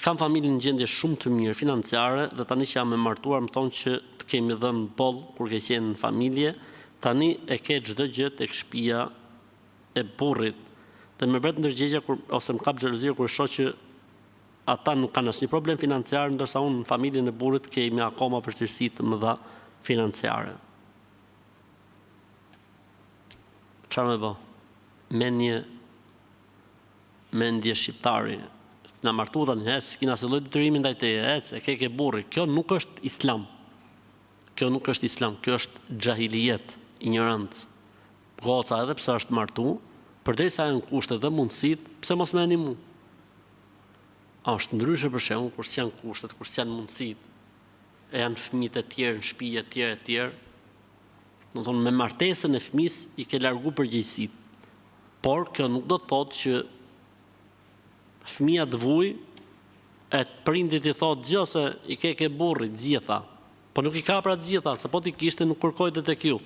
kam familjen në gjendje shumë të mirë financiare dhe tani që jam e martuar më thonë që të kemi dhënë boll kur ke qenë në familje, tani e ke çdo gjë tek shtëpia e burrit. Dhe më vret ndërgjegja ose më kap xhelozia kur shoh që ata nuk kanë asnjë problem financiar, ndërsa unë në familjen e burrit kemi akoma vështirësi të mëdha financiare. Çfarë më bë? Mendje shqiptari. Na martu tani, s'kina se lloj detyrimi ndaj teje, e ke burri. Kjo nuk është islam. Kjo nuk është islam, kjo është xahiliet, ignorancë. Goca edhe pse është martu, përderisa janë kushtet dhe mundësitë, pse mos më animu? A është ndryshe për shembull kur s'janë kushtet, kur s'janë mundësitë, e janë fëmijët e tjerë në shtëpi e tjerë. Do të thonë me martesën e fëmisë i ke largu përgjegjësitë. Por kjo nuk do të thotë që fëmia të vuj e prindit i thotë gjë se i ke burrit gjitha. Po nuk i ka pra gjitha, se po ti kishte nuk kërkojte tek ju.